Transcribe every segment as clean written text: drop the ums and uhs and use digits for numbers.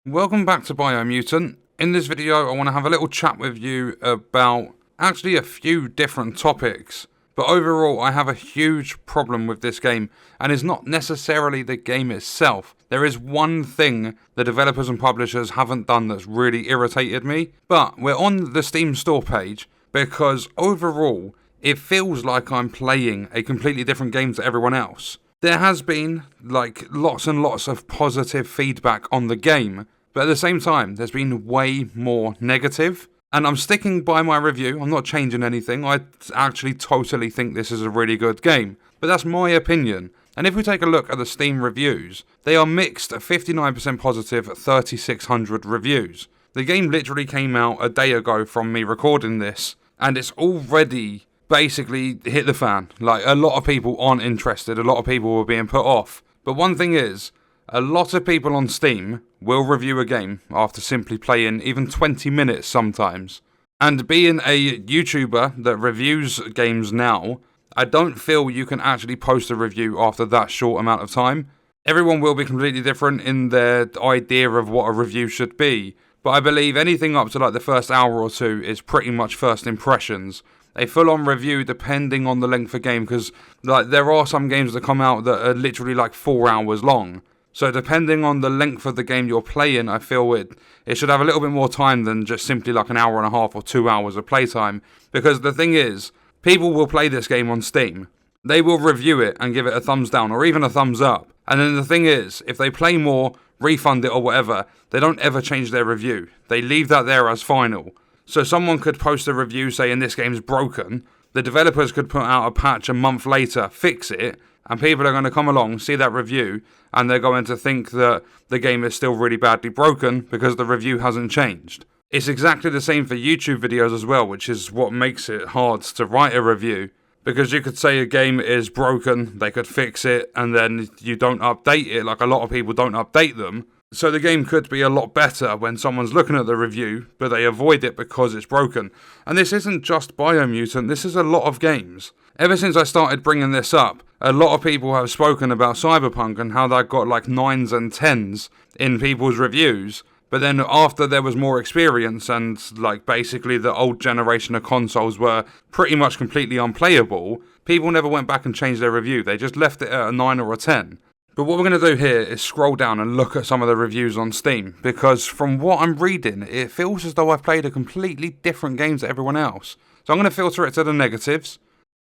Welcome back to Biomutant. In this video I want to have a little chat with you about actually a few different topics. But overall I have a huge problem with this game, and it's not necessarily the game itself. There is one thing the developers and publishers haven't done that's really irritated me. But we're on the Steam store page because overall it feels like I'm playing a completely different game to everyone else. There has been lots and lots of positive feedback on the game, but at the same time there's been way more negative. And I'm sticking by my review, I'm not changing anything. I actually totally think this is a really good game, but that's my opinion. And if we take a look at the Steam reviews, they are mixed at 59% positive at 3,600 reviews. The game literally came out a day ago from me recording this, and it's already basically hit the fan. Like, a lot of people aren't interested, a lot of people were being put off. But one thing is, a lot of people on Steam will review a game after simply playing even 20 minutes sometimes. And being a YouTuber that reviews games now, I don't feel you can actually post a review after that short amount of time. Everyone will be completely different in their idea of what a review should be, but I believe anything up to like the first hour or two is pretty much first impressions. A full-on review depending on the length of game, because there are some games that come out that are literally 4 hours long. So depending on the length of the game you're playing, I feel it should have a little bit more time than just simply an hour and a half or 2 hours of playtime. Because the thing is, people will play this game on Steam. They will review it and give it a thumbs down or even a thumbs up. And then the thing is, if they play more, refund it or whatever, they don't ever change their review. They leave that there as final. So someone could post a review saying this game's broken, the developers could put out a patch a month later, fix it, and people are going to come along, see that review, and they're going to think that the game is still really badly broken because the review hasn't changed. It's exactly the same for YouTube videos as well, which is what makes it hard to write a review. Because you could say a game is broken, they could fix it, and then you don't update it, like a lot of people don't update them. So the game could be a lot better when someone's looking at the review, but they avoid it because it's broken. And this isn't just Biomutant, this is a lot of games. Ever since I started bringing this up, a lot of people have spoken about Cyberpunk and how that got 9s and 10s in people's reviews. But then after there was more experience and basically the old generation of consoles were pretty much completely unplayable, people never went back and changed their review. They just left it at a 9 or a 10. But what we're going to do here is scroll down and look at some of the reviews on Steam, because from what I'm reading, it feels as though I've played a completely different game to everyone else. So I'm going to filter it to the negatives.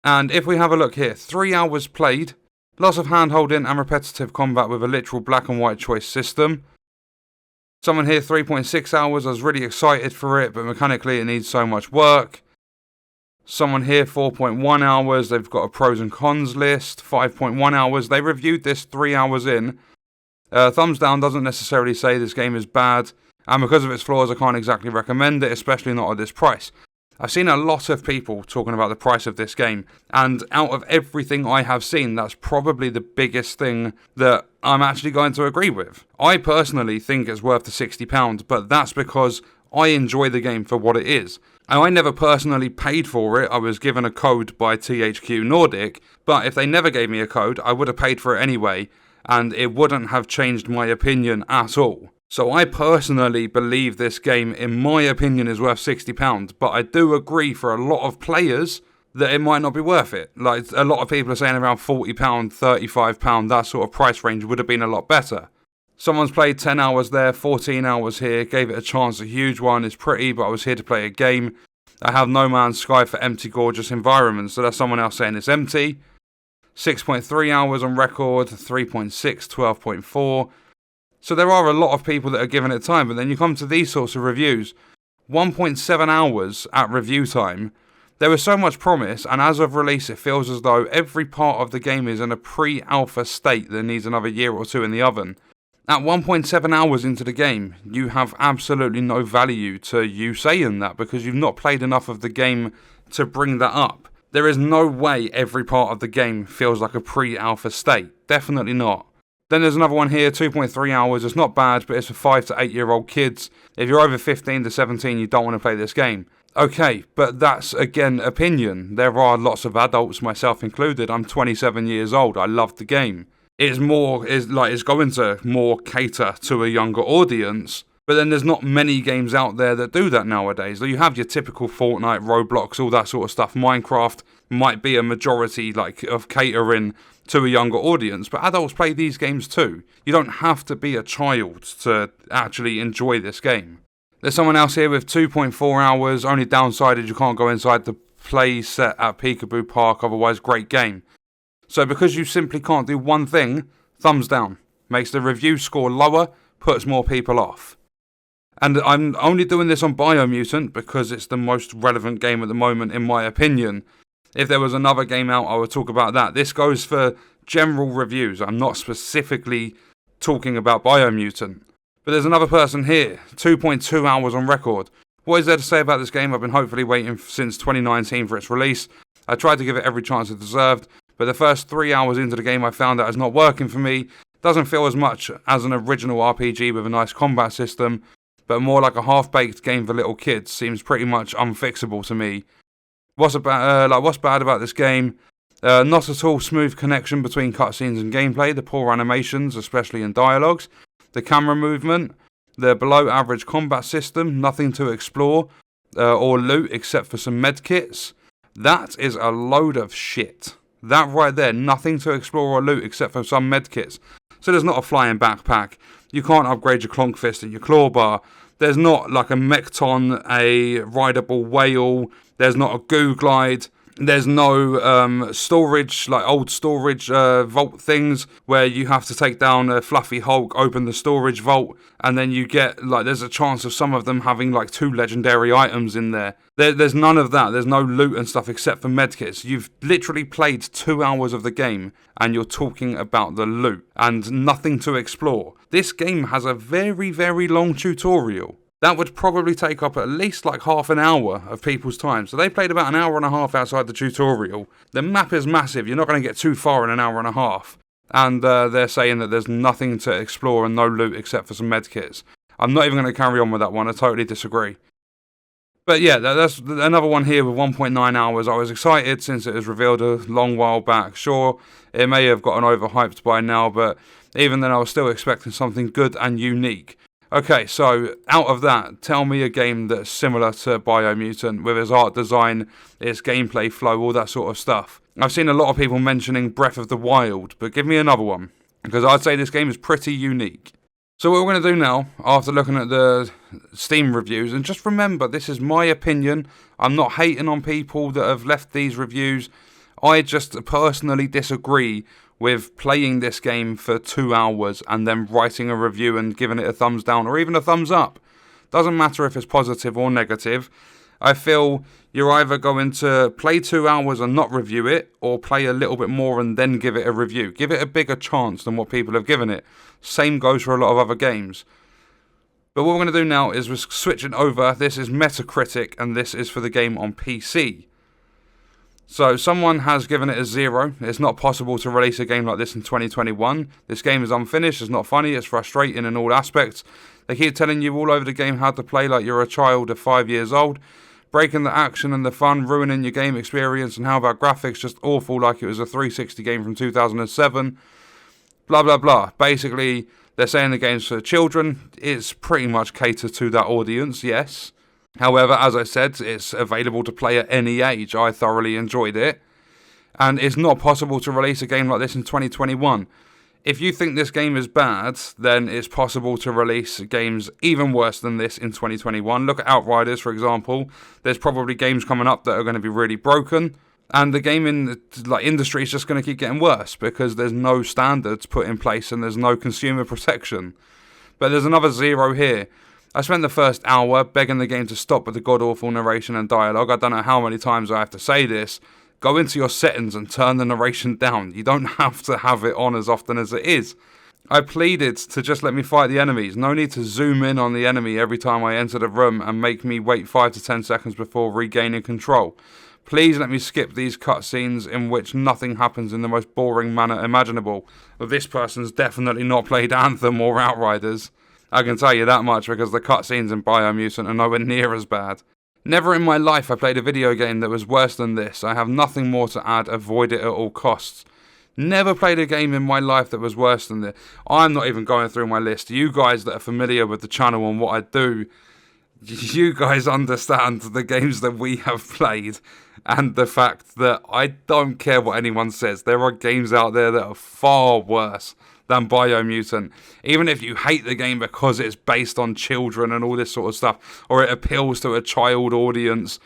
And if we have a look here, 3 hours played, lots of hand-holding and repetitive combat with a literal black and white choice system. Someone here, 3.6 hours, I was really excited for it, but mechanically it needs so much work. Someone here, 4.1 hours, they've got a pros and cons list. 5.1 hours, they reviewed this 3 hours in. Thumbs down doesn't necessarily say this game is bad, and because of its flaws I can't exactly recommend it, especially not at this price. I've seen a lot of people talking about the price of this game, and out of everything I have seen, that's probably the biggest thing that I'm actually going to agree with. I personally think it's worth the £60, but that's because I enjoy the game for what it is. And I never personally paid for it, I was given a code by THQ Nordic, but if they never gave me a code, I would have paid for it anyway, and it wouldn't have changed my opinion at all. So I personally believe this game, in my opinion, is worth £60, but I do agree for a lot of players that it might not be worth it. A lot of people are saying around £40, £35, that sort of price range would have been a lot better. Someone's played 10 hours there, 14 hours here, gave it a chance, a huge one, it's pretty, but I was here to play a game. I have No Man's Sky for empty, gorgeous environments, so that's someone else saying it's empty. 6.3 hours on record, 3.6, 12.4. So there are a lot of people that are giving it time, but then you come to these sorts of reviews. 1.7 hours at review time. There was so much promise, and as of release it feels as though every part of the game is in a pre-alpha state that needs another year or two in the oven. At 1.7 hours into the game, you have absolutely no value to you saying that because you've not played enough of the game to bring that up. There is no way every part of the game feels like a pre-alpha state. Definitely not. Then there's another one here, 2.3 hours. It's not bad, but it's for 5 to 8 year old kids. If you're over 15 to 17, you don't want to play this game. Okay, but that's, again, opinion. There are lots of adults, myself included. I'm 27 years old. I love the game. is going to more cater to a younger audience. But then there's not many games out there that do that nowadays. You have your typical Fortnite, Roblox, all that sort of stuff. Minecraft might be a majority of catering to a younger audience, but adults play these games too. You don't have to be a child to actually enjoy this game. There's someone else here with 2.4 hours. Only downside is you can't go inside the play set at Peekaboo Park, otherwise great game. So because you simply can't do one thing, thumbs down. Makes the review score lower, puts more people off. And I'm only doing this on Biomutant because it's the most relevant game at the moment in my opinion. If there was another game out, I would talk about that. This goes for general reviews. I'm not specifically talking about Biomutant. But there's another person here, 2.2 hours on record. What is there to say about this game? I've been hopefully waiting since 2019 for its release. I tried to give it every chance it deserved, but the first 3 hours into the game I found out it's not working for me. Doesn't feel as much as an original RPG with a nice combat system, but more like a half-baked game for little kids. Seems pretty much unfixable to me. What's bad about this game? Not at all smooth connection between cutscenes and gameplay, the poor animations, especially in dialogues, the camera movement, the below average combat system, nothing to explore or loot except for some medkits. That is a load of shit. That right there, nothing to explore or loot except for some medkits. So there's not a flying backpack, you can't upgrade your clonk fist and your claw bar, there's not like a mechton, a rideable whale, there's not a goo glide, there's no storage, like old storage vault things where you have to take down a fluffy Hulk, open the storage vault, and then you get, there's a chance of some of them having 2 legendary items in there. There's none of that. There's no loot and stuff except for medkits. You've literally played 2 hours of the game and you're talking about the loot and nothing to explore. This game has a very, very long tutorial. That would probably take up at least half an hour of people's time. So they played about an hour and a half outside the tutorial. The map is massive. You're not going to get too far in an hour and a half. And they're saying that there's nothing to explore and no loot except for some medkits. I'm not even going to carry on with that one. I totally disagree. But yeah, that's another one here with 1.9 hours. I was excited since it was revealed a long while back. Sure, it may have gotten overhyped by now, but even then I was still expecting something good and unique. Okay, so out of that, tell me a game that's similar to Biomutant with its art design, its gameplay flow, all that sort of stuff. I've seen a lot of people mentioning Breath of the Wild, but give me another one, because I'd say this game is pretty unique. So what we're going to do now, after looking at the Steam reviews, and just remember, this is my opinion, I'm not hating on people that have left these reviews, I just personally disagree with playing this game for 2 hours and then writing a review and giving it a thumbs down or even a thumbs up. Doesn't matter if it's positive or negative. I feel you're either going to play 2 hours and not review it, or play a little bit more and then give it a review. Give it a bigger chance than what people have given it. Same goes for a lot of other games. But what we're going to do now is we're switching over. This is Metacritic and this is for the game on PC. So someone has given it a 0. It's not possible to release a game like this in 2021. This game is unfinished, it's not funny, it's frustrating in all aspects. They keep telling you all over the game how to play like you're a child of 5 years old, breaking the action and the fun, ruining your game experience, and how about graphics just awful like it was a 360 game from 2007. Blah blah blah. Basically, they're saying the game's for children. It's pretty much catered to that audience, yes. However, as I said, it's available to play at any age. I thoroughly enjoyed it. And it's not possible to release a game like this in 2021. If you think this game is bad, then it's possible to release games even worse than this in 2021. Look at Outriders, for example. There's probably games coming up that are going to be really broken. And the gaming industry is just going to keep getting worse because there's no standards put in place and there's no consumer protection. But there's another 0 here. I spent the first hour begging the game to stop with the god-awful narration and dialogue. I don't know how many times I have to say this. Go into your settings and turn the narration down. You don't have to have it on as often as it is. I pleaded to just let me fight the enemies. No need to zoom in on the enemy every time I enter the room and make me wait 5 to 10 seconds before regaining control. Please let me skip these cutscenes in which nothing happens in the most boring manner imaginable. Well, this person's definitely not played Anthem or Outriders. I can tell you that much because the cutscenes in Biomutant are nowhere near as bad. Never in my life I played a video game that was worse than this. I have nothing more to add. Avoid it at all costs. Never played a game in my life that was worse than this. I'm not even going through my list. You guys that are familiar with the channel and what I do, you guys understand the games that we have played and the fact that I don't care what anyone says. There are games out there that are far worse than Biomutant. Even if you hate the game because it's based on children and all this sort of stuff, or it appeals to a child audience,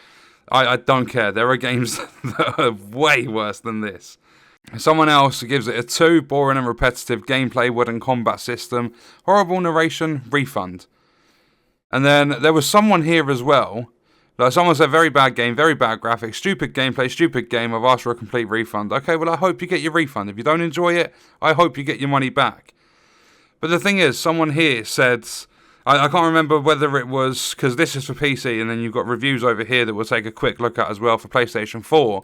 I don't care. There are games that are way worse than this. Someone else gives it a 2, boring and repetitive gameplay, wooden combat system, horrible narration, refund. And then there was someone here as well. Like someone said, very bad game, very bad graphics, stupid gameplay, stupid game. I've asked for a complete refund. Okay, well, I hope you get your refund. If you don't enjoy it, I hope you get your money back. But the thing is, someone here said, I can't remember whether it was, because this is for PC, and then you've got reviews over here that we'll take a quick look at as well for PlayStation 4.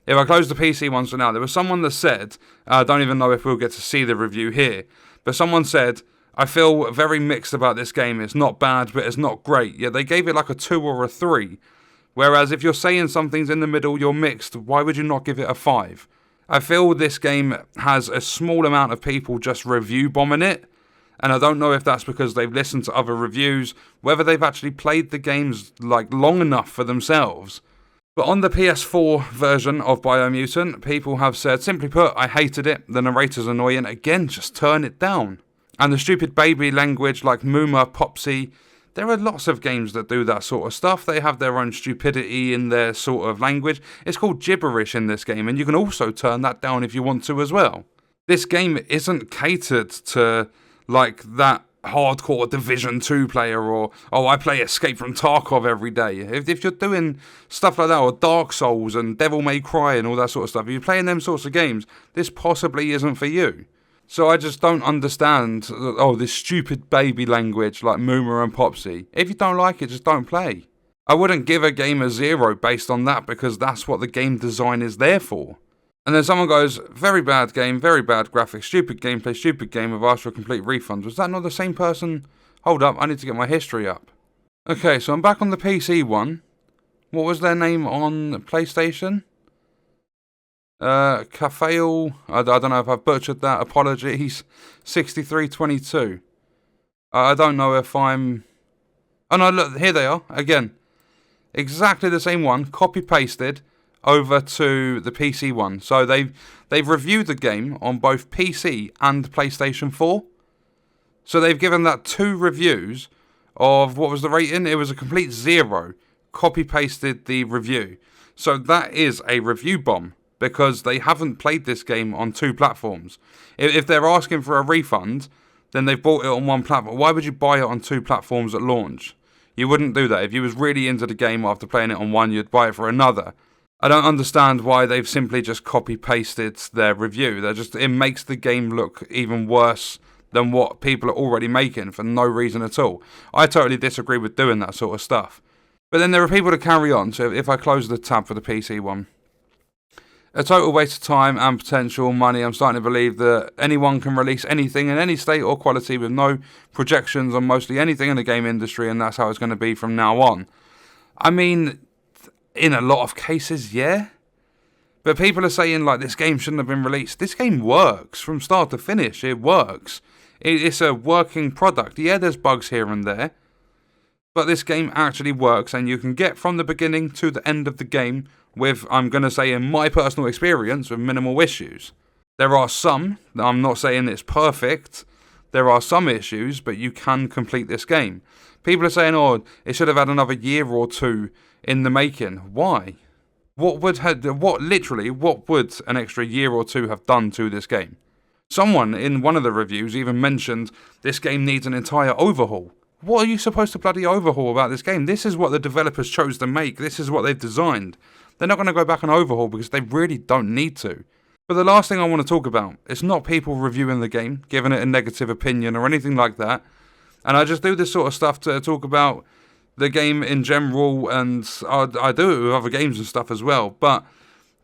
If I close the PC ones for now, there was someone that said, I don't even know if we'll get to see the review here, but someone said, I feel very mixed about this game. It's not bad, but it's not great. Yeah, they gave it like a 2 or a 3. Whereas if you're saying something's in the middle, you're mixed, why would you not give it a 5? I feel this game has a small amount of people just review bombing it, and I don't know if that's because they've listened to other reviews, whether they've actually played the games like long enough for themselves. But on the PS4 version of Biomutant, people have said, simply put, I hated it, the narrator's annoying, again, just turn it down. And the stupid baby language like Moomer, Popsy, there are lots of games that do that sort of stuff. They have their own stupidity in their sort of language. It's called gibberish in this game, and you can also turn that down if you want to as well. This game isn't catered to like that hardcore Division 2 player, or, oh, I play Escape from Tarkov every day. If you're doing stuff like that, or Dark Souls and Devil May Cry and all that sort of stuff, if you're playing them sorts of games, this possibly isn't for you. So I just don't understand, oh, this stupid baby language like Moomer and Popsy. If you don't like it, just don't play. I wouldn't give a game a 0 based on that, because that's what the game design is there for. And then someone goes, very bad game, very bad graphics, stupid gameplay, stupid game, I've asked for a complete refund. Was that not the same person? Hold up, I need to get my history up. Okay, so I'm back on the PC one. What was their name on PlayStation? Cafael, I don't know if I've butchered that, apologies. 6322. I don't know if I'm... Oh no, look, here they are, again. Exactly the same one, copy-pasted over to the PC one. So they've reviewed the game on both PC and PlayStation 4. So they've given that 2 reviews of, what was the rating? It was a complete 0. Copy-pasted the review. So that is a review bomb, because they haven't played this game on 2 platforms. If they're asking for a refund, then they've bought it on 1 platform. Why would you buy it on 2 platforms at launch? You wouldn't do that. If you was really into the game after playing it on 1, you'd buy it for another. I don't understand why they've simply just copy-pasted their review. It makes the game look even worse than what people are already making for no reason at all. I totally disagree with doing that sort of stuff. But then there are people that carry on, so if I close the tab for the PC one. A total waste of time and potential money. I'm starting to believe that anyone can release anything in any state or quality with no projections on mostly anything in the game industry, and that's how it's going to be from now on. I mean, in a lot of cases, yeah. But people are saying, like, this game shouldn't have been released. This game works from start to finish. It works. It's a working product. Yeah, there's bugs here and there. But this game actually works, and you can get from the beginning to the end of the game with, I'm going to say in my personal experience, with minimal issues. There are some, I'm not saying it's perfect, there are some issues, but you can complete this game. People are saying, oh, it should have had another year or 2 in the making. Why? What would an extra year or 2 have done to this game? Someone in one of the reviews even mentioned this game needs an entire overhaul. What are you supposed to bloody overhaul about this game? This is what the developers chose to make. This is what they've designed. They're not going to go back and overhaul because they really don't need to. But the last thing I want to talk about, it's not people reviewing the game, giving it a negative opinion or anything like that. And I just do this sort of stuff to talk about the game in general, and I do it with other games and stuff as well. But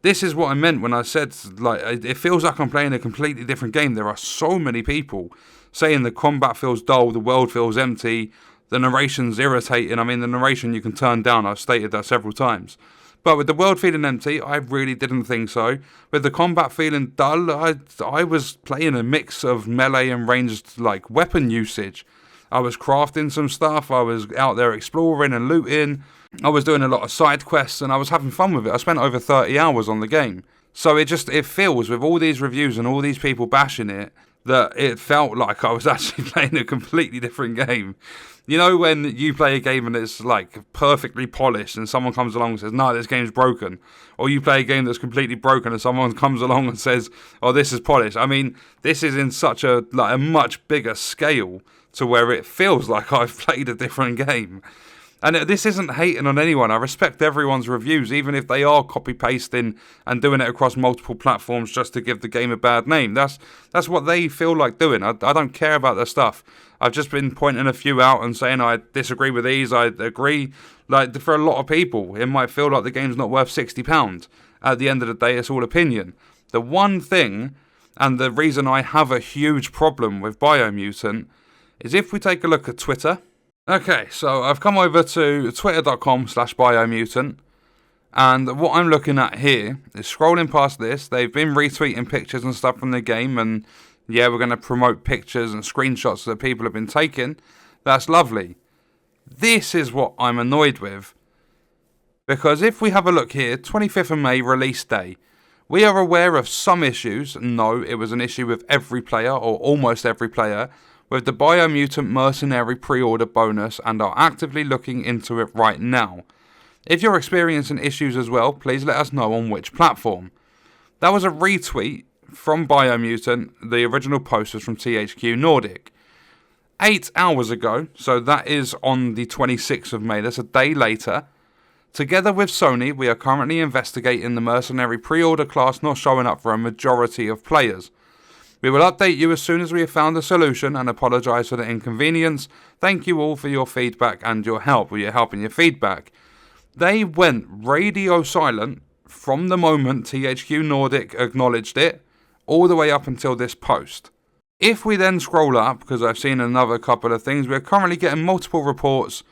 this is what I meant when I said, like, it feels like I'm playing a completely different game. There are so many people saying the combat feels dull, the world feels empty, the narration's irritating. I mean, the narration you can turn down, I've stated that several times. But with the world feeling empty, I really didn't think so. With the combat feeling dull, I was playing a mix of melee and ranged like weapon usage. I was crafting some stuff, I was out there exploring and looting, I was doing a lot of side quests, and I was having fun with it. I spent over 30 hours on the game. So it feels, with all these reviews and all these people bashing it, that it felt like I was actually playing a completely different game. You know when you play a game and it's like perfectly polished and someone comes along and says, no, this game's broken. Or you play a game that's completely broken and someone comes along and says, oh, this is polished. I mean, this is in such a much bigger scale to where it feels like I've played a different game. And this isn't hating on anyone. I respect everyone's reviews, even if they are copy-pasting and doing it across multiple platforms just to give the game a bad name. That's what they feel like doing. I don't care about their stuff. I've just been pointing a few out and saying I disagree with these, I agree. Like, for a lot of people, it might feel like the game's not worth £60. At the end of the day, it's all opinion. The one thing, and the reason I have a huge problem with Biomutant, is if we take a look at Twitter. Okay, so I've come over to twitter.com/Biomutant, and what I'm looking at here is scrolling past this. They've been retweeting pictures and stuff from the game, and yeah, we're going to promote pictures and screenshots that people have been taking. That's lovely. This is what I'm annoyed with, because if we have a look here, 25th of May, release day. We are aware of some issues. No, it was an issue with every player, or almost every player, with the Biomutant Mercenary pre-order bonus, and are actively looking into it right now. If you're experiencing issues as well, please let us know on which platform. That was a retweet from Biomutant. The original post was from THQ Nordic. 8 hours ago, so that is on the 26th of May, that's a day later. Together with Sony, we are currently investigating the Mercenary pre-order class not showing up for a majority of players. We will update you as soon as we have found a solution and apologise for the inconvenience. Thank you all for your feedback and your help, and your feedback. They went radio silent from the moment THQ Nordic acknowledged it, all the way up until this post. If we then scroll up, because I've seen another couple of things, we're currently getting multiple reports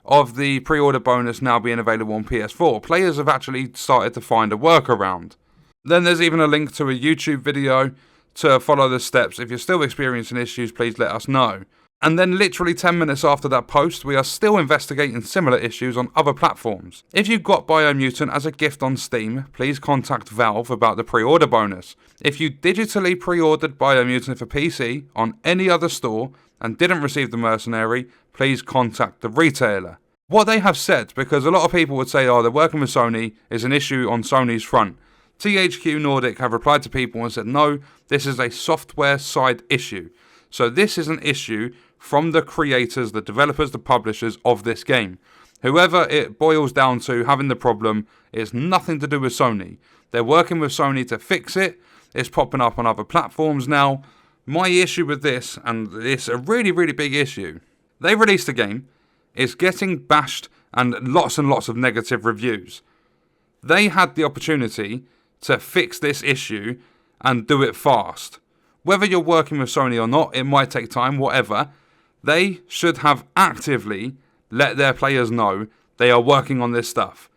of the pre-order bonus now being available on PS4. Players have actually started to find a workaround. Then there's even a link to a YouTube video to follow the steps. If you're still experiencing issues, please let us know. And then literally 10 minutes after that post, we are still investigating similar issues on other platforms. If you got Biomutant as a gift on Steam, please contact Valve about the pre-order bonus. If you digitally pre-ordered Biomutant for PC on any other store and didn't receive the Mercenary, please contact the retailer. What they have said, because a lot of people would say, oh, they're working with Sony, is an issue on Sony's front. THQ Nordic have replied to people and said, no, this is a software side issue. So this is an issue from the creators, the developers, the publishers of this game. Whoever it boils down to having the problem, it's nothing to do with Sony. They're working with Sony to fix it. It's popping up on other platforms now. My issue with this, and it's a really, really big issue, they released a game, it's getting bashed and lots of negative reviews. They had the opportunity to fix this issue and do it fast. Whether you're working with Sony or not, it might take time, whatever. They should have actively let their players know they are working on this stuff.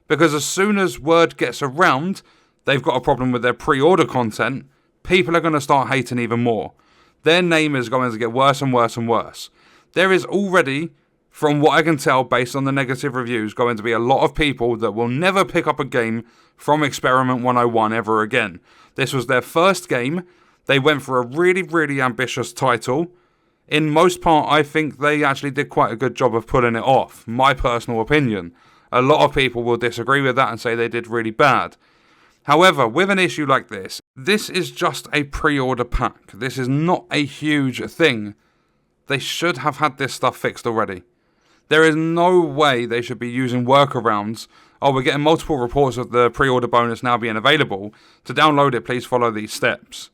Because as soon as word gets around, they've got a problem with their pre-order content, people are going to start hating even more. Their name is going to get worse and worse and worse. There is already, from what I can tell based on the negative reviews, going to be a lot of people that will never pick up a game from Experiment 101 ever again. This was their first game. They went for a really, really ambitious title. In most part, I think they actually did quite a good job of pulling it off. My personal opinion. A lot of people will disagree with that and say they did really bad. However, with an issue like this is just a pre-order pack. This is not a huge thing. They should have had this stuff fixed already. There is no way they should be using workarounds. Oh, we're getting multiple reports of the pre-order bonus now being available. To download it, please follow these steps.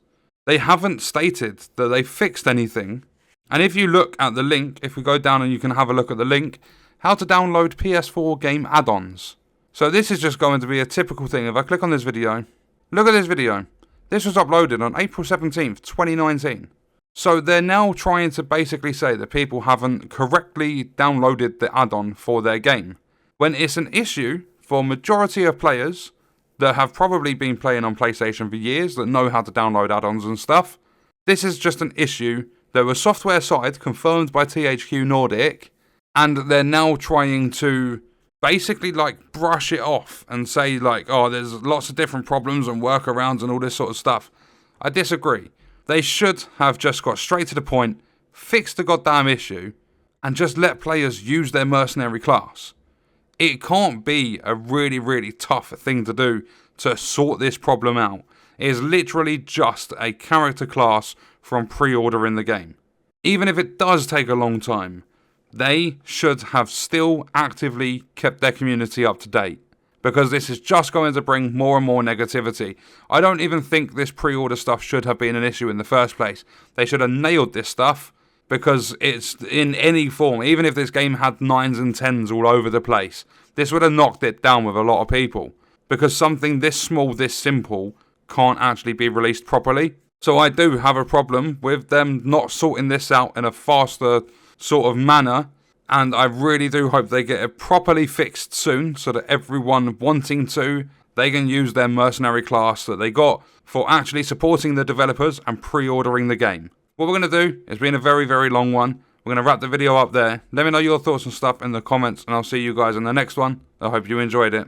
They haven't stated that they fixed anything. And if you look at the link, if we go down and you can have a look at the link, how to download PS4 game add-ons. So this is just going to be a typical thing. If I click on this video, look at this video. This was uploaded on April 17th, 2019. So they're now trying to basically say that people haven't correctly downloaded the add-on for their game, when it's an issue for majority of players that have probably been playing on PlayStation for years, that know how to download add-ons and stuff, this is just an issue that was software side confirmed by THQ Nordic, and they're now trying to basically like brush it off and say like, oh, there's lots of different problems and workarounds and all this sort of stuff. I disagree. They should have just got straight to the point, fixed the goddamn issue, and just let players use their mercenary class. It can't be a really, really tough thing to do to sort this problem out. It is literally just a character class from pre-ordering the game. Even if it does take a long time, they should have still actively kept their community up to date, because this is just going to bring more and more negativity. I don't even think this pre-order stuff should have been an issue in the first place. They should have nailed this stuff, because it's in any form. Even if this game had 9s and 10s all over the place, this would have knocked it down with a lot of people, because something this small, this simple, can't actually be released properly. So I do have a problem with them not sorting this out in a faster sort of manner, and I really do hope they get it properly fixed soon, so that everyone wanting to, they can use their mercenary class that they got for actually supporting the developers and pre-ordering the game. What we're going to do, it's been a very, very long one. We're going to wrap the video up there. Let me know your thoughts and stuff in the comments, and I'll see you guys in the next one. I hope you enjoyed it.